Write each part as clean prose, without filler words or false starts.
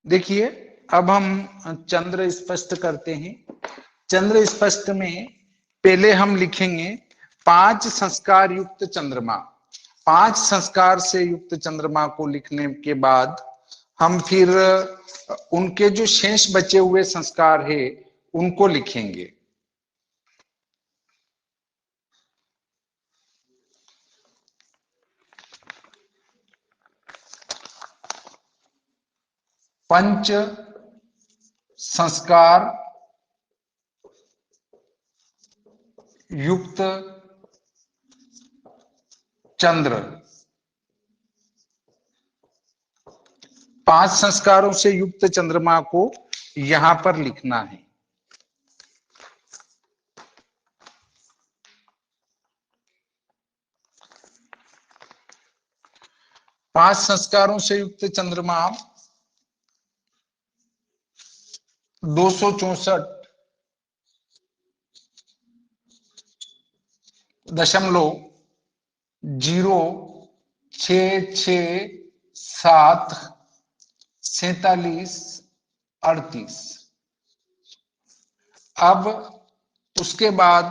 देखिए, अब हम चंद्र स्पष्ट करते हैं। चंद्र स्पष्ट में पहले हम लिखेंगे 5 संस्कार युक्त चंद्रमा। 5 संस्कार से युक्त चंद्रमा को लिखने के बाद हम फिर उनके जो शेष बचे हुए संस्कार है उनको लिखेंगे। पंच संस्कार युक्त चंद्र। 5 संस्कारों से युक्त चंद्रमा को यहां पर लिखना है। पांच संस्कारों से युक्त चंद्रमा 264.06674738। अब उसके बाद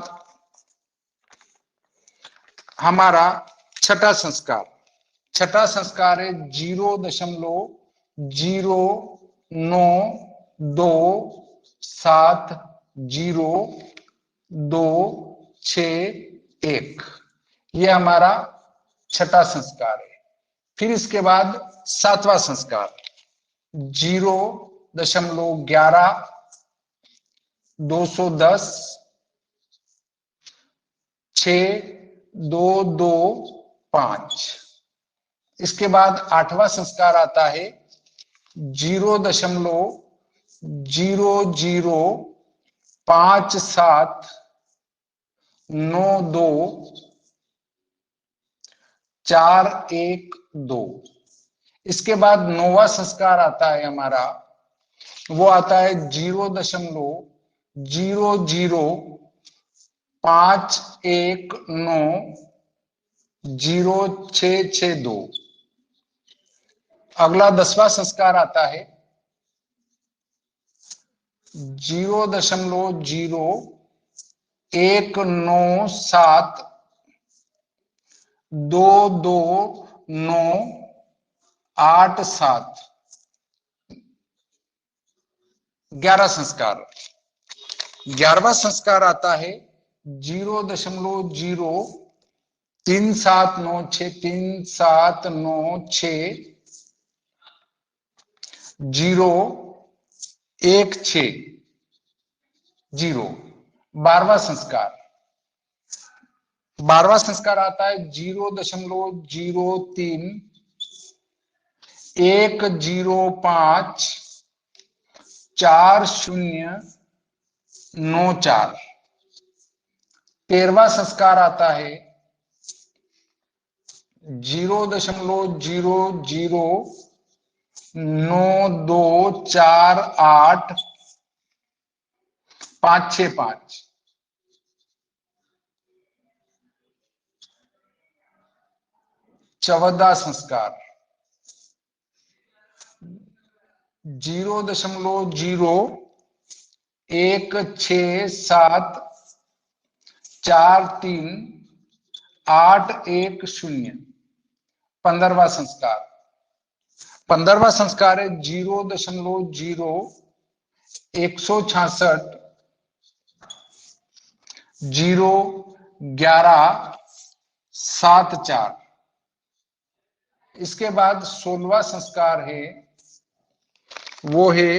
हमारा छठा संस्कार है 0.09270261। ये हमारा छठा संस्कार है। फिर इसके बाद सातवां संस्कार 0.11/20225। इसके बाद आठवां संस्कार आता है 0.005792 इसके बाद नौवां संस्कार आता है हमारा, वो आता है 0.0051900662। अगला 10वां संस्कार आता है 0.0197222987। 11वां संस्कार आता है 0.0379637960160। 12वां संस्कार आता है 0.031054094। 13वां संस्कार आता है 0.00092486565। 14वां संस्कार 0.00167438110। 15वां संस्कार है 0.0166011174। इसके बाद 16वां संस्कार है, वो है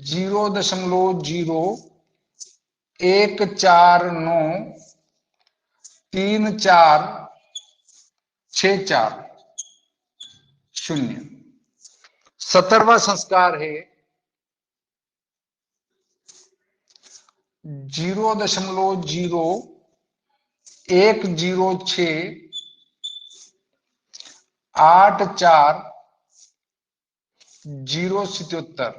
0.0149346400। 17वां संस्कार है 0.0106840077।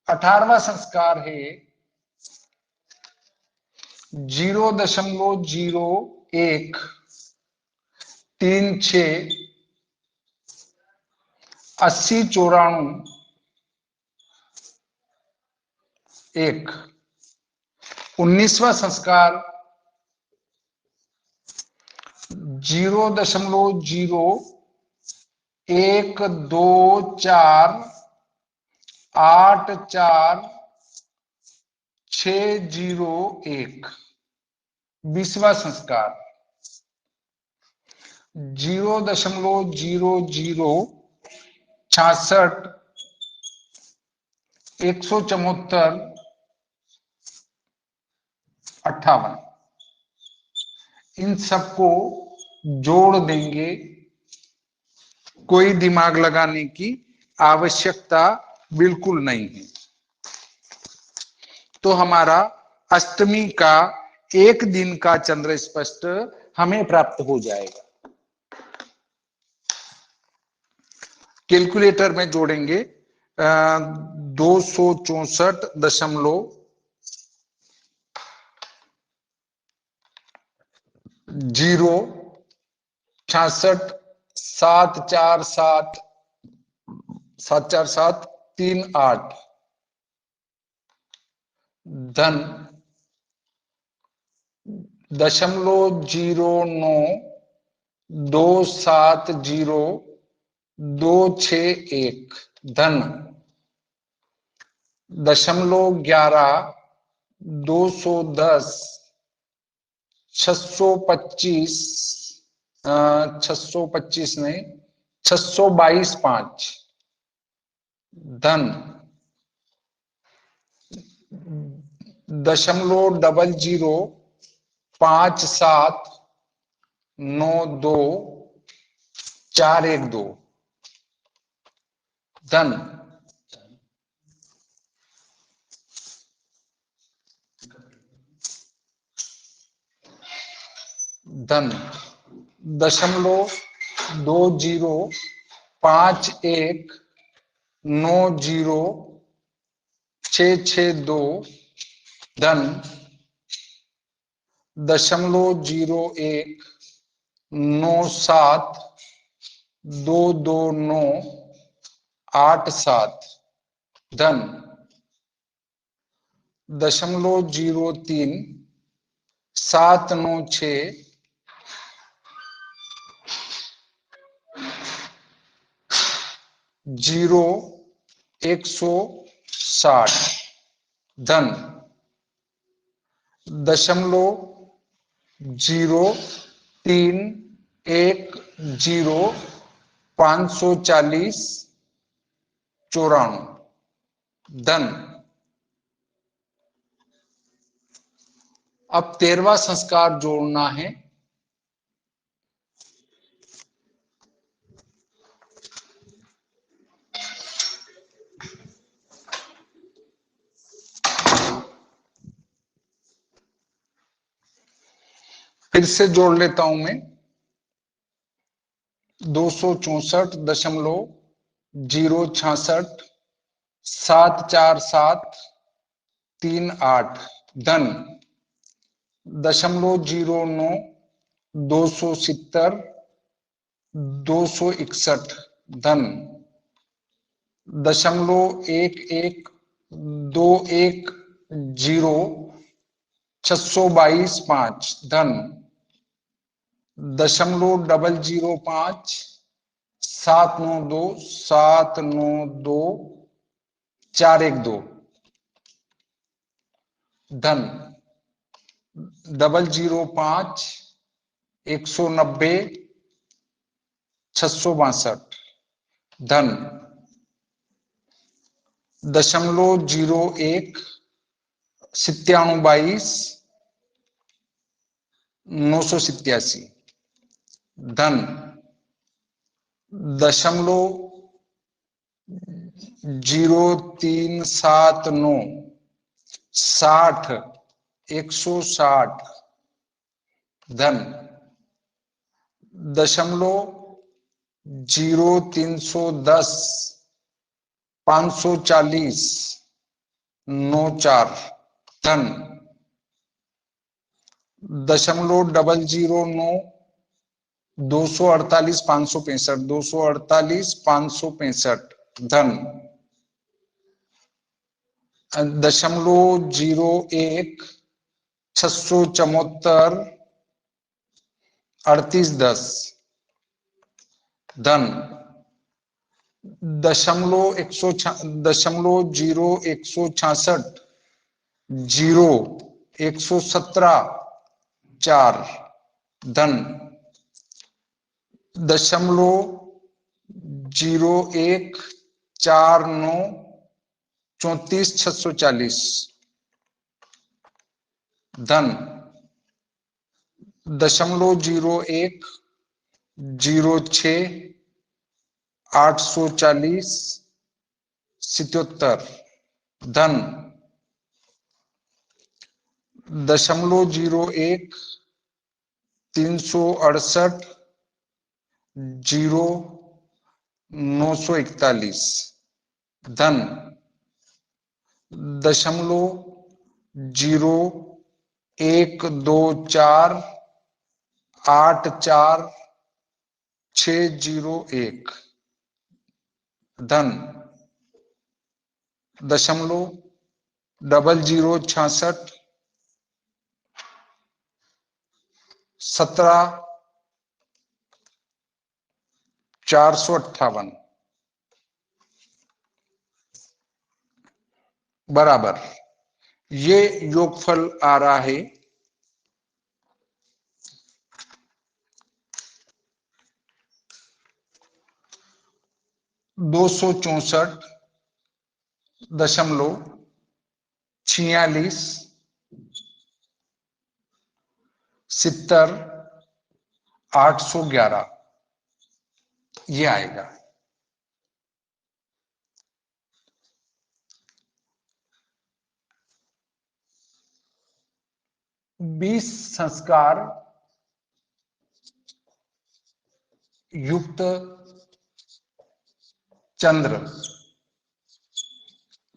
18वां संस्कार है 0.0136 8094 1। 19वां संस्कार 0.12484601। 20वां संस्कार 0.0066 174 58। इन सबको जोड़ देंगे, कोई दिमाग लगाने की आवश्यकता बिल्कुल नहीं है। तो हमारा अष्टमी का एक दिन का चंद्र स्पष्ट हमें प्राप्त हो जाएगा। कैलकुलेटर में जोड़ेंगे 264.06677474738 धन 0.270261261 धन 0.11 625 नहीं 622.5 धन 0.005792 धन 0.2051906662 धन 0.01972298 धन 0.03796 160 धन 0.0310 धन। अब 13वां संस्कार जोड़ना है। फिर से जोड़ लेता हूं मैं 264.066 74738 धन 0.0270 261 धन 0.11210 622.5 धन 0.005792792 धन 0.05190 धन 0.01972987 धन 0.0379 60 160 धन 0.0310 540 94 धन 0.009 248 565, 248 565 धन 0.01 674 3810 धन 0.0166 117 4 धन 0.0149 34 640 धन 0.0106 840 77 धन 0.01 368 0 941 धन 0.0124 84 601 धन 0.0066 17 458 बराबर ये योगफल आ रहा है 264.46 70 811 ये आएगा। बीस संस्कार युक्त चंद्र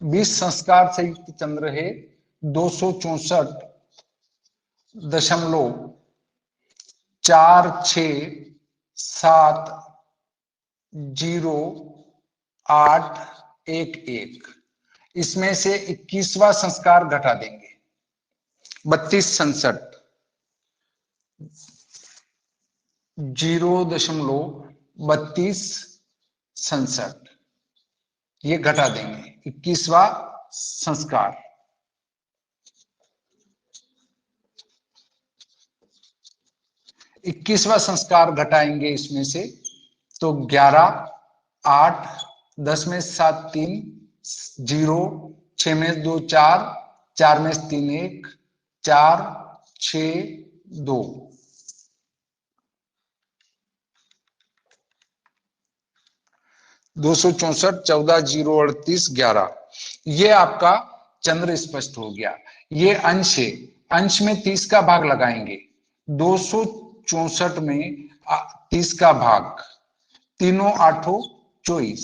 20 संस्कार से युक्त चंद्र है 264.46708111 इसमें से 21वां संस्कार घटा देंगे 32 67 0.32 67 ये घटा देंगे 21वां संस्कार 21वां संस्कार घटाएंगे इसमें से तो 11 8 10 में 7 3 0 6 में 2 4 4 में 3 1 4 6 2 264 14 0 38 11 ये आपका चंद्र स्पष्ट हो गया। ये अंश है, अंश में 30 का भाग लगाएंगे 264 में 30 का भाग तीनों आठों 24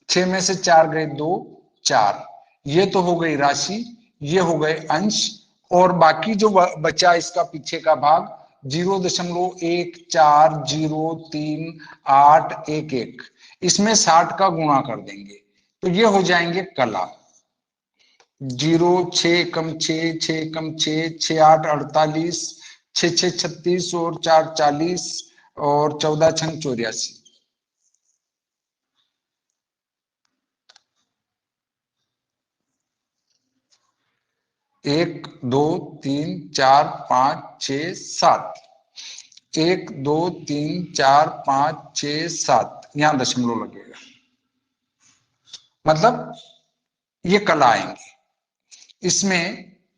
6 में से 4 गए 2 4 ये तो हो गई राशि, ये हो गए अंश और बाकी जो बचा इसका पीछे का भाग 0.14038111 इसमें 60 का गुणा कर देंगे तो ये हो जाएंगे कला 0 6 कम 6 6 कम 6 6 8 48 6 6 36 और 4 40 और 14 6 84 1 2 3 4 5 6 7 1 2 3 4 5 6 7 यहां दशमलव लगेगा मतलब ये कल आएंगे इसमें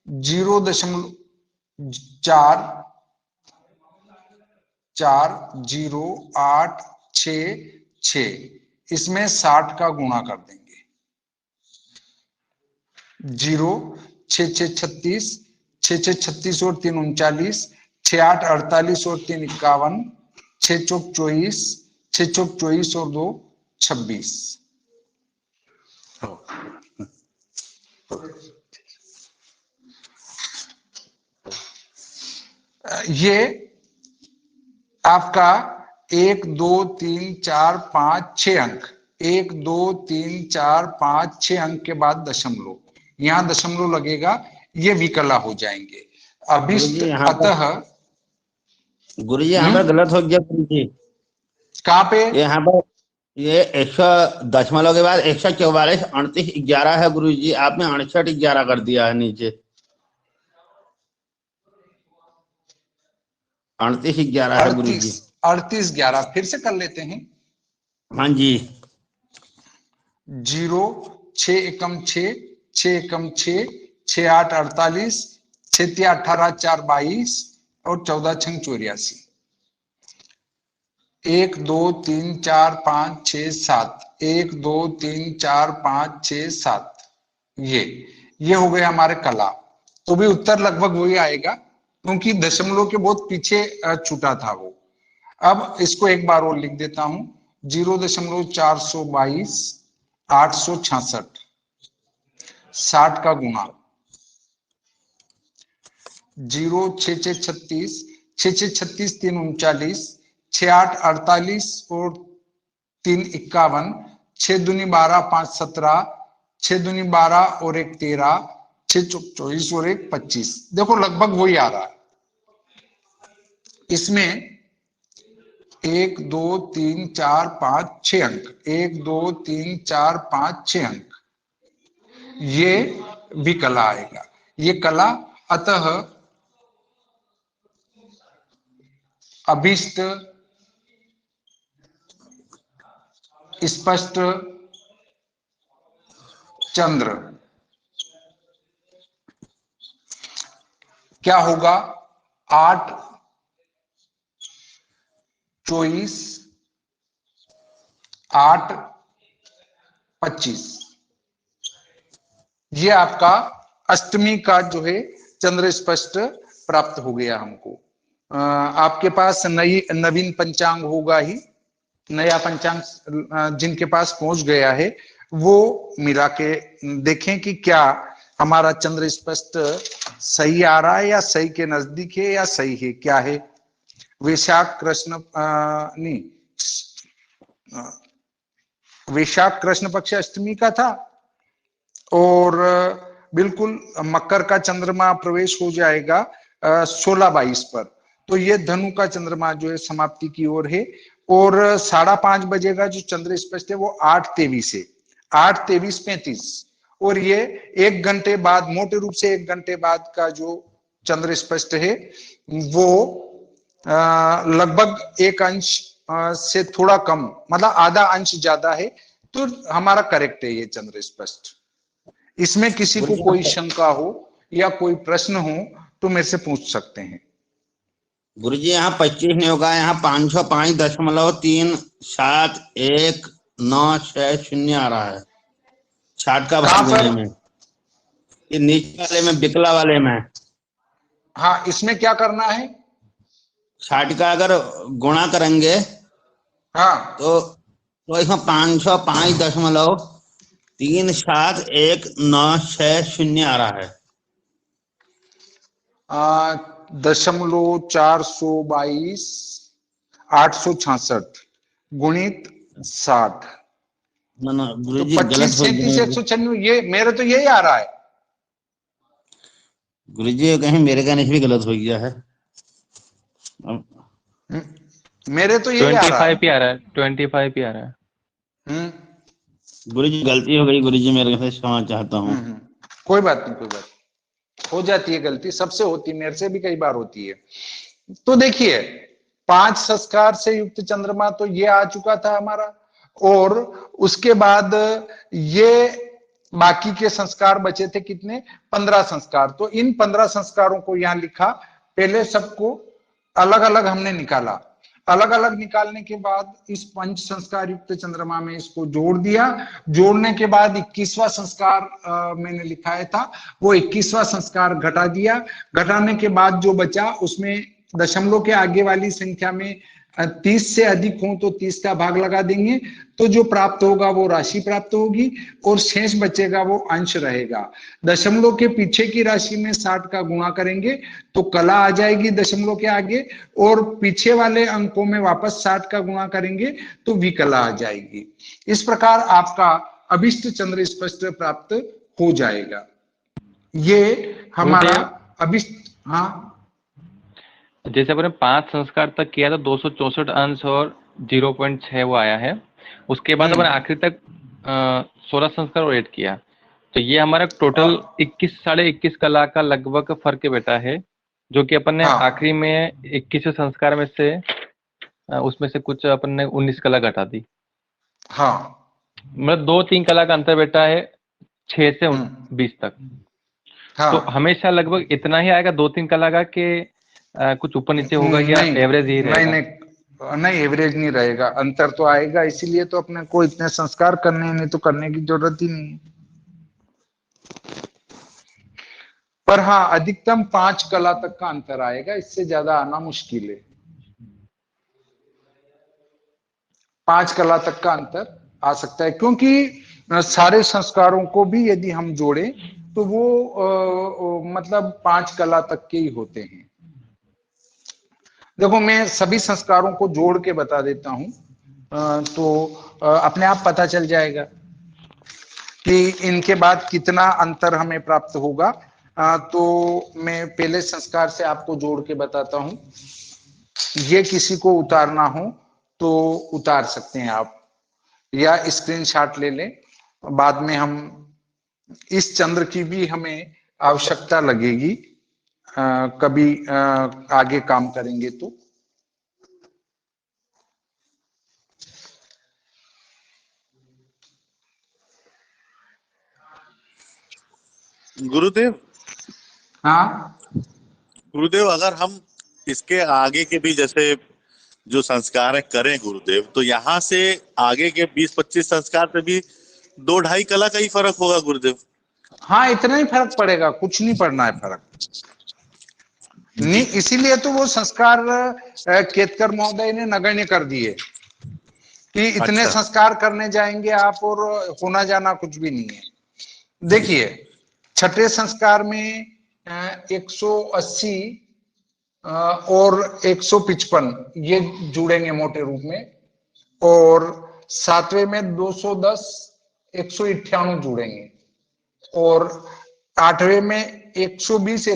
0.4086 इसमें 60 का गुणा कर देंगे 0 6 6 36 6 6 36 और 3 39 6 8 48 और 3 51 6 चौक 24 6 चौक 24 और 2 26 ये आपका 1 2 3 4 5 6 अंक, 1 2 3 4 5 6 अंक के बाद दशमलव, यहाँ दशमलव लगेगा, ये विकला हो जाएंगे। अभिष्ट अतः, गुरुजी यहाँ पर गलत हो गया गुरुजी। कहाँ पे? यहाँ पर ये 100 दशमलव के बाद 144 38 11 है गुरुजी, आपने 68 11 कर दिया है नीचे। 38 11 है गुरुजी। 38 11 फिर से कर लेते हैं। हाँ जी। 0 6 एकम 6 6 एकम 6 6 8 48 6 3 18 4 22 और 14 6 84। 1 2 3 4 5 6 7, 1 2 3 4 5 6 7, ये हो गए हमारे कला। तो भी उत्तर लगभग वही आएगा, क्योंकि दशमलव के बहुत पीछे छूटा था वो। अब इसको एक बार और लिख देता हूं, 0.422 866 60 का गुणा 0 6 6 36 6 6 36 3 39 6 8 48 और 3 51 6 दूनी 12 5 17 6 दूनी 12 और 1 13 6 24 और 1 25। देखो लगभग वही आ रहा है। इसमें 1 2 3 4 5 6 अंक, 1 2 3 4 5 6 अंक, ये भी कला आएगा, ये कला। अतः अभिष्ट स्पष्ट चंद्र क्या होगा? 8 24 8 25। ये आपका अष्टमी का जो है चंद्र स्पष्ट प्राप्त हो गया हमको। आपके पास नवीन पंचांग होगा ही, नया पंचांग जिनके पास पहुंच गया है वो मिला के देखें कि क्या हमारा चंद्र स्पष्ट सही आ रहा है या सही के नजदीक है या सही है, क्या है। वैशाख कृष्ण नहीं, वैशाख कृष्ण पक्ष अष्टमी का था और बिल्कुल मकर का चंद्रमा प्रवेश हो जाएगा 16-22 पर। तो ये धनु का चंद्रमा जो है समाप्ति की ओर है और 5:30 बजे का जो चंद्र स्पष्ट है वो 8:23 है, 8:23-35। और ये 1 घंटे बाद, मोटे रूप से 1 घंटे बाद का जो चंद्र स्पष्ट है वो लगभग 1 अंश से थोड़ा कम, मतलब आधा अंश ज्यादा है। तो हमारा करेक्ट है ये चंद्र स्पष्ट। इसमें किसी को कोई शंका हो या कोई प्रश्न हो तो मेरे से पूछ सकते हैं। गुरुजी यहाँ 25 नहीं होगा, यहाँ 505.37196 आ रहा है 60 का भाग देने में, ये नीचे वाले में, बिकला वाले में। हाँ, इसमें क्या करना है? 60 का अगर गुणा करेंगे हाँ तो इसमें 505.37196 आ रहा है। 0.422 866 गुणित 60, गुरु तो जी 25 37 196, ये मेरे तो यही आ रहा है। गुरु जी कहीं मेरे का नहीं भी गलत हो गया है। मेरे तो यही आ रहा है। 25 ही आ रहा है, 25 ही आ रहा है। गुरु जी गलती हो गई, गुरु जी मेरे से क्षमा चाहता हूँ। कोई बात नहीं, कोई बात नहीं, हो जाती है गलती, सबसे होती है, मेरे से भी कई बार होती है। तो देखिए 5 संस्कार से युक्त चंद्रमा तो ये आ चुका था हमारा, और उसके बाद ये बाकी के संस्कार बचे थे कितने? 15 संस्कार। तो इन 15 संस्कारों को यहां लिखा, पहले सबको अलग अलग हमने निकाला, अलग अलग निकालने के बाद इस पंच संस्कार युक्त चंद्रमा में इसको जोड़ दिया। जोड़ने के बाद 21वां संस्कार मैंने लिखाया था, वो 21वां संस्कार घटा दिया। घटाने के बाद जो बचा उसमें दशमलव के आगे वाली संख्या में 30 से अधिक हो तो 30 का भाग लगा देंगे, तो जो प्राप्त होगा वो राशि प्राप्त होगी और शेष बचेगा वो अंश रहेगा। दशमलव के पीछे की राशि में 60 का गुणा करेंगे तो कला आ जाएगी दशमलव के आगे, और पीछे वाले अंकों में वापस 60 का गुणा करेंगे तो विकला आ जाएगी। इस प्रकार आपका अभिष्ट चंद्र स्पष्ट प्राप्त हो जाएगा। ये हमारा अभिष्ट। हाँ, जैसे अपने 5 संस्कार तक किया था 264 अंश और 0.6 वो आया है। उसके बाद अपने आखिरी तक 16 संस्कार और ऐड किया, तो ये हमारा टोटल 21 साढ़े 21 कला का लगभग फर्क बेटा है, जो कि अपन ने आखिरी में 21 संस्कार में से उसमें से कुछ अपन ने 19 कला घटा दी। हाँ, मतलब 2-3 कला का अंतर बेटा है 6 से 20 तक। हाँ, तो हमेशा लगभग इतना ही आएगा 2-3 कला का, कि कुछ ऊपर नीचे होगा या एवरेज ही रहेगा? नहीं, एवरेज नहीं रहेगा, अंतर तो आएगा। इसीलिए तो अपने को इतने संस्कार करने हैं, नहीं तो करने की जरूरत ही नहीं है। पर हाँ, अधिकतम 5 कला तक का अंतर आएगा, इससे ज्यादा आना मुश्किल है। 5 कला तक का अंतर आ सकता है, क्योंकि सारे संस्कारों को भी यदि हम जोड़ें तो वो मतलब 5 कला तक के ही होते हैं। देखो, मैं सभी संस्कारों को जोड़ के बता देता हूं, तो अपने आप पता चल जाएगा कि इनके बाद कितना अंतर हमें प्राप्त होगा। तो मैं पहले संस्कार से आपको जोड़ के बताता हूं। ये किसी को उतारना हो तो उतार सकते हैं आप, या स्क्रीनशॉट ले लें। बाद में हम इस चंद्र की भी हमें आवश्यकता लगेगी, कभी आगे काम करेंगे तो। गुरुदेव, हाँ, गुरुदेव, अगर हम इसके आगे के भी जैसे जो संस्कार है करें गुरुदेव, तो यहाँ से आगे के 20-25 संस्कार पे भी 2-2.5 कला का ही फर्क होगा गुरुदेव। हाँ, इतना ही फर्क पड़ेगा, कुछ नहीं पड़ना है फर्क। नहीं, इसीलिए तो वो संस्कार केतकर महोदय ने नगण्य कर दिए कि इतने अच्छा। संस्कार करने जाएंगे आप और होना जाना कुछ भी नहीं है। देखिए, छठे संस्कार में 180 और 155 ये जुड़ेंगे मोटे रूप में, और सातवें में 210 198 जुड़ेंगे, और आठवें में 120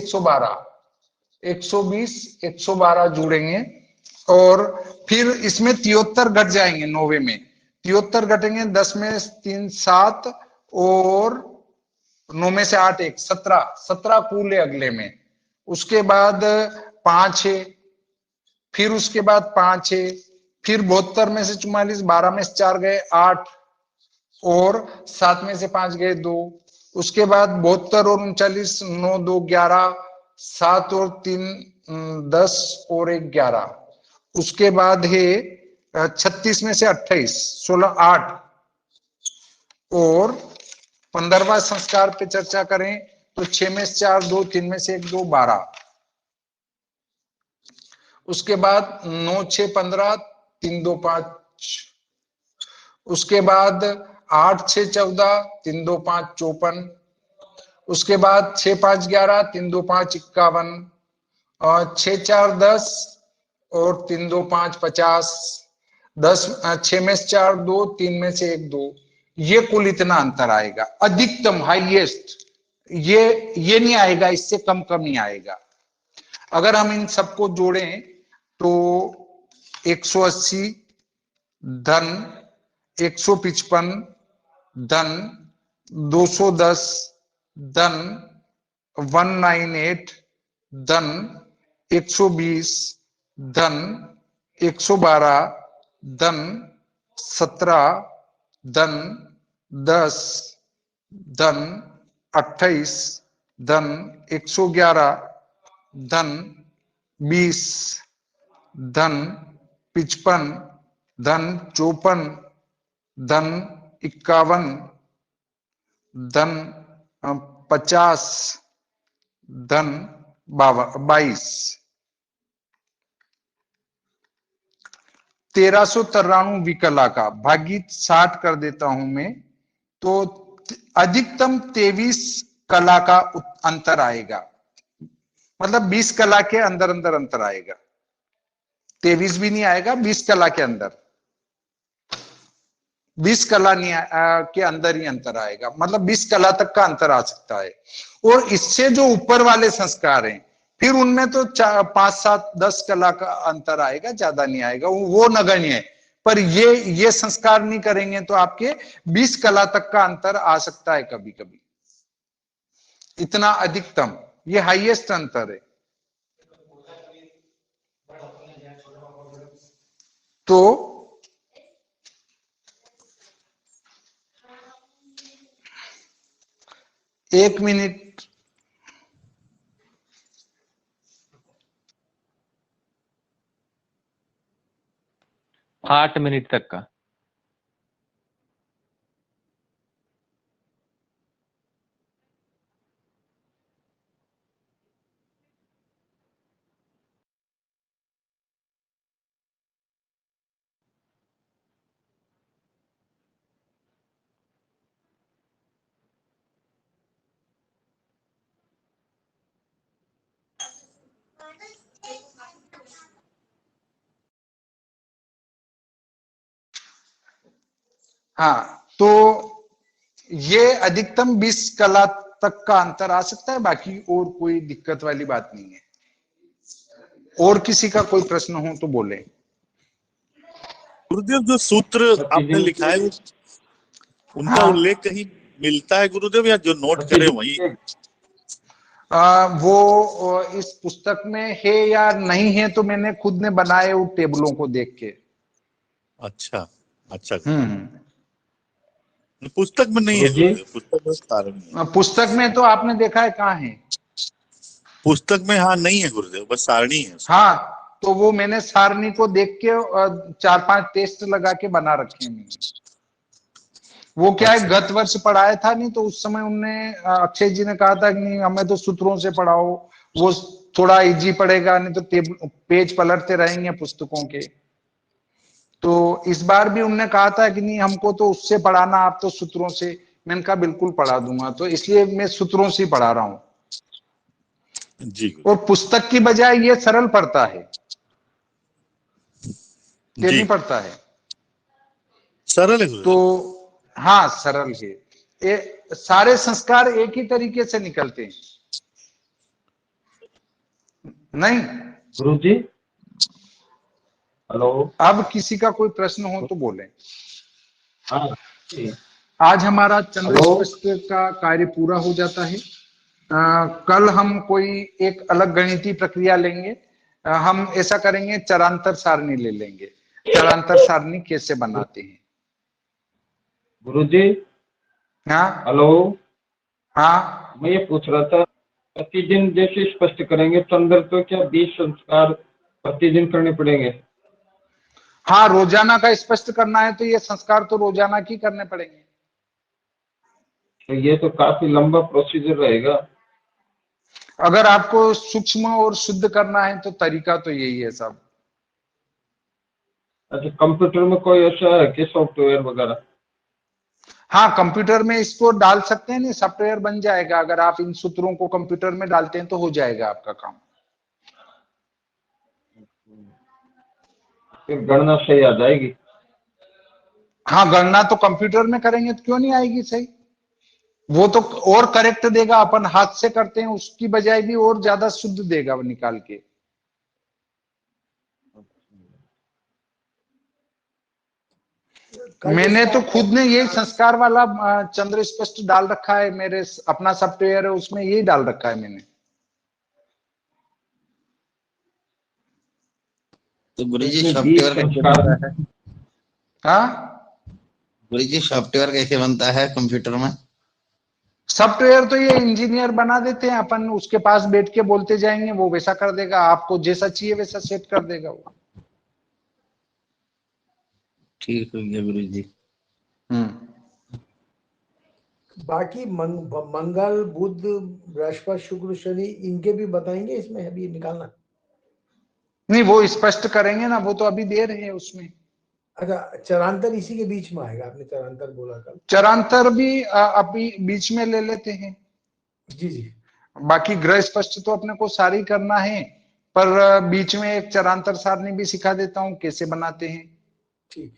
112 जुड़ेंगे, और फिर इसमें 73 घट जाएंगे। 9वें में 73 घटेंगे, 10 में 3 7 और 9 में से 8 1 17 कुल है अगले में। उसके बाद 5 है, फिर उसके बाद 5 है, फिर 72 में से 44, 12 में से 4 गए 8, और 7 में से 5 गए 2। उसके बाद 72 और 39, 9 2 11, 7 और 3 10 और 1 11। उसके बाद है 36 में से 28, 16 8, और 15वां संस्कार पे चर्चा करें तो 6 में से 4 2, 3 में से 1 2, 12। उसके बाद 9 6 15, 3 2 5। उसके बाद 8 6 14, 3 2 5 54। उसके बाद 6 5 11, 3 2 5 51, और 6 4 10 और 3 2 5 50। 10 6 में से 4 2, 3 में से 1 2। ये कुल इतना अंतर आएगा, अधिकतम हाईएस्ट। ये नहीं आएगा, इससे कम कम ही आएगा। अगर हम इन सबको जोड़ें तो 180 धन 155 धन 210 धन 198 धन 120 धन 112 धन 17 धन 10 धन 28 धन 111 धन 20 धन 55 धन 54 धन 51 धन 50 धन 22। 1393 विकला का भागित 60 कर देता हूं मैं, तो अधिकतम 23 कला का अंतर आएगा, मतलब 20 कला के अंदर अंदर अंतर आएगा, 23 भी नहीं आएगा, 20 कला के अंदर, 20 कला नहीं के अंदर ही अंतर आएगा, मतलब 20 कला तक का अंतर आ सकता है। और इससे जो ऊपर वाले संस्कार हैं फिर उनमें तो 5, 7, 10 कला का अंतर आएगा, ज्यादा नहीं आएगा, वो नगण्य है। पर ये संस्कार नहीं करेंगे तो आपके 20 कला तक का अंतर आ सकता है कभी कभी, इतना अधिकतम, ये हाईएस्ट अंतर है। तो 1 मिनट, आठ मिनट तक का। हाँ, तो ये अधिकतम 20 कला तक का अंतर आ सकता है, बाकी और कोई दिक्कत वाली बात नहीं है। और किसी का कोई प्रश्न हो तो बोले। गुरुदेव जो सूत्र आपने लिखा है उनका हाँ, उल्लेख कहीं मिलता है गुरुदेव, या जो नोट करें वही? वो इस पुस्तक में है या नहीं है तो मैंने खुद ने बनाए उन टेबलों को देख के। अच्छा अच्छा। हम्म। पुस्तक में नहीं है गुरुदेव, पुस्तक में सारणी है। पुस्तक में तो आपने देखा है कहाँ है? पुस्तक में हाँ नहीं है गुरुदेव, बस सारणी है। हाँ, तो वो मैंने सारणी को देख के 4-5 टेस्ट लगा के बना रखे हैं। वो क्या है, गत वर्ष पढ़ाया था नहीं तो उस समय उनने अक्षय जी ने कहा था कि नहीं हमें तो सूत्रों से पढ़ाओ, वो थोड़ा इजी पड़ेगा, नहीं तो पेज पलटते रहेंगे पुस्तकों के। तो इस बार भी उनने कहा था कि नहीं हमको तो उससे पढ़ाना, आप तो सूत्रों से। मैंने कहा बिल्कुल पढ़ा दूंगा, तो इसलिए मैं सूत्रों से पढ़ा रहा हूं जी। और पुस्तक की बजाय ये सरल पड़ता है, ये नहीं पड़ता है, सरल है तो गुरुदेव। हाँ सरल है। ये सारे संस्कार एक ही तरीके से निकलते हैं नहीं गुरुजी। हेलो। अब किसी का कोई प्रश्न हो तो बोले। हाँ। आज हमारा चंद्र स्पष्ट का कार्य पूरा हो जाता है। कल हम कोई एक अलग गणितीय प्रक्रिया लेंगे। हम ऐसा करेंगे, चरांतर सारणी ले लेंगे, चरांतर सारणी कैसे बनाते हैं। गुरुजी। हाँ हेलो। हाँ, मैं ये पूछ रहा था, प्रतिदिन जैसे स्पष्ट करेंगे चंद्र, तो क्या 20 संस्कार प्रतिदिन करने पड़ेंगे? हाँ रोजाना का स्पष्ट करना है तो ये संस्कार तो रोजाना की करने पड़ेंगे। तो ये तो काफी लंबा प्रोसीजर रहेगा। अगर आपको सूक्ष्म और शुद्ध करना है तो तरीका तो यही है सब। अच्छा, कंप्यूटर में कोई ऐसा है कि सॉफ्टवेयर वगैरह? हाँ कंप्यूटर में इसको डाल सकते हैं, नहीं सॉफ्टवेयर बन जाएगा। अगर आप इन सूत्रों को कंप्यूटर में डालते हैं तो हो जाएगा आपका काम। फिर गणना सही आ जाएगी? हाँ गणना तो कंप्यूटर में करेंगे तो क्यों नहीं आएगी सही, वो तो और करेक्ट देगा। अपन हाथ से करते हैं उसकी बजाय भी और ज्यादा शुद्ध देगा वो निकाल के। मैंने तो खुद ने यही संस्कार वाला चंद्र स्पष्ट डाल रखा है, मेरे अपना सॉफ्टवेयर है उसमें यही डाल रखा है मैंने। तो गुरुजी सॉफ्टवेयर कैसे बनता है? हाँ गुरुजी सॉफ्टवेयर कैसे बनता है कंप्यूटर में? सॉफ्टवेयर तो ये इंजीनियर बना देते हैं, अपन उसके पास बैठ के बोलते जाएंगे वो वैसा कर देगा, आपको जैसा चाहिए वैसा सेट कर देगा वो। ठीक हो गया गुरुजी। बाकी मंगल बुध बृहस्पति शुक्र शनि इनके भी बताएंगे इसमें अभी निकालना? नहीं वो स्पष्ट करेंगे ना, वो तो अभी दे रहे हैं उसमें। अच्छा, चरांतर इसी के बीच में आएगा, आपने चरांतर बोला कल। चरांतर भी अभी बीच में ले लेते हैं। जी जी। बाकी ग्रह स्पष्ट तो अपने को सारी करना है, पर बीच में एक चरांतर सारणी भी सिखा देता हूं कैसे बनाते हैं। ठीक।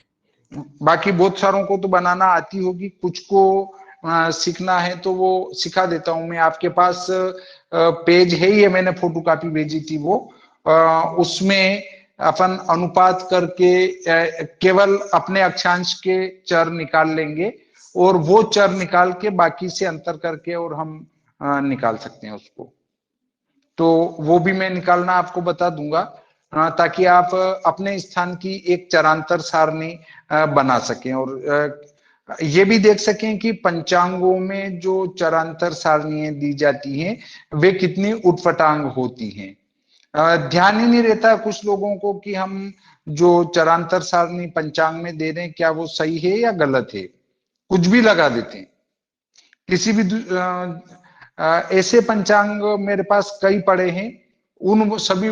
बाकी बहुत सारों को तो बनाना आती होगी, कुछ को सीखना है तो वो सिखा देता हूं मैं। आपके पास पेज है ही है, मैंने फोटो कॉपी भेजी थी वो, उसमें अपन अनुपात करके केवल अपने अक्षांश के चर निकाल लेंगे और वो चर निकाल के बाकी से अंतर करके और हम निकाल सकते हैं उसको। तो वो भी मैं निकालना आपको बता दूंगा, ताकि आप अपने स्थान की एक चरांतर सारणी बना सकें और ये भी देख सकें कि पंचांगों में जो चरांतर सारणियां दी जाती हैं वे कितनी उटपटांग होती हैं। ध्यान ही नहीं रहता कुछ लोगों को कि हम जो चरांतर सारणी पंचांग में दे रहे हैं क्या वो सही है या गलत है, कुछ भी लगा देते हैं। किसी भी ऐसे पंचांग मेरे पास कई पड़े हैं, उन सभी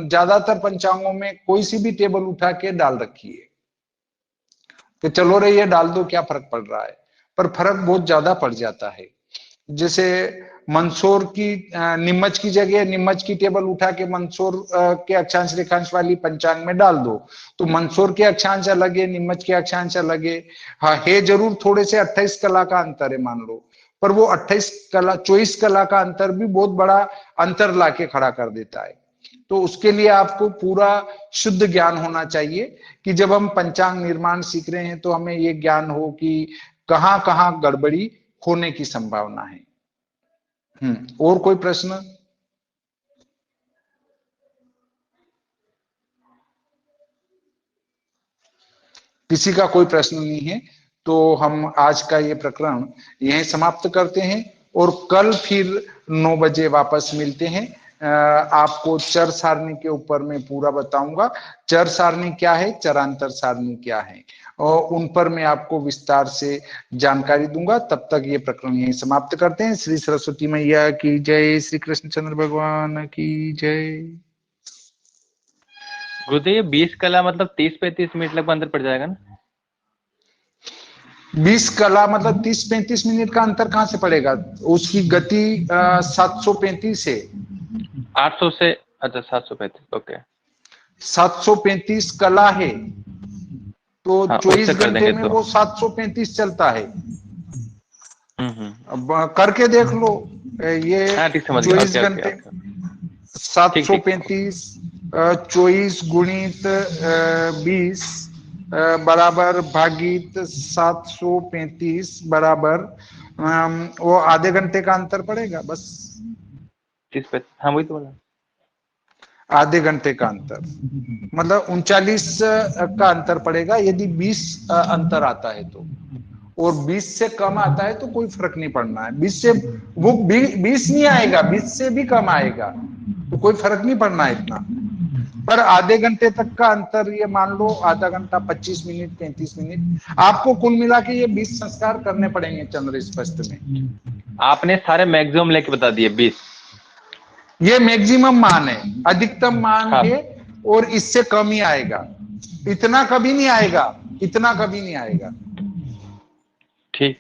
ज्यादातर पंचांगों में कोई सी भी टेबल उठा के डाल रखी है कि चलो रे ये डाल दो क्या फर्क पड़ रहा है, पर फर्क बहुत ज्यादा पड़ जाता है। जैसे मंदसौर की नीमच की जगह नीमच की टेबल उठा के मंदसौर के अक्षांश रेखांश वाली पंचांग में डाल दो तो मंदसौर के अक्षांश अलग है, नीमच के अक्षांश अलग है। हाँ है जरूर, थोड़े से 28 कला का अंतर है मान लो, पर वो 28 कला 24 कला का अंतर भी बहुत बड़ा अंतर लाके खड़ा कर देता है। तो उसके लिए आपको पूरा शुद्ध ज्ञान होना चाहिए कि जब हम पंचांग निर्माण सीख रहे हैं तो हमें ये ज्ञान हो कि कहां कहां गड़बड़ी होने की संभावना है। और कोई प्रश्न? किसी का कोई प्रश्न नहीं है तो हम आज का ये प्रकरण यहीं समाप्त करते हैं और कल फिर 9 बजे वापस मिलते हैं। आपको चर सारणी के ऊपर मैं पूरा बताऊंगा, चर सारणी क्या है, चरांतर सारणी क्या है, और उन पर मैं आपको विस्तार से जानकारी दूंगा। तब तक ये प्रकरण यहीं समाप्त करते हैं। श्री सरस्वती मैया की जय, श्री कृष्णचंद्र भगवान की जय। गुरुदेव 20 कला मतलब 30-35 मिनट लगभग अंदर पड़ जाएगा ना? 20 कला मतलब 30-35 मिनट का अंतर कहां से पड़ेगा? उसकी गति 735 है। 800 से, अच्छा 735, ओके। 735 कला है तो हाँ, 24 उससे कर घंटे देंगे में तो। वो 735 चलता है। हम्म। अब करके देख लो ये हाँ ठीक, समझ गया। 24 ओके घंटे ओके। 735 24 गुणित 20 बराबर भागित 735 बराबर वो आधे घंटे का अंतर पड़ेगा बस। 30 पे, हाँ वही तो बोला। आधे घंटे का अंतर मतलब 39 का अंतर पड़ेगा यदि 20 अंतर आता है तो, और 20 से कम आता है तो कोई फर्क नहीं पड़ना है। 20 से वो 20 नहीं आएगा, 20 से भी कम आएगा तो कोई फर्क नहीं पड़ना है इतना। पर आधे घंटे तक का अंतर ये मान लो, आधा घंटा 25 मिनट 35 मिनट, आपको कुल मिला के ये 20 संस्कार करने पड़ेंगे चंद्र स्पष्ट में। आपने सारे मैक्सिमम लेके बता दिए 20। ये मैक्सिमम मान है, अधिकतम मान हाँ। है और इससे कम ही आएगा, इतना कभी नहीं आएगा, इतना कभी नहीं आएगा। ठीक।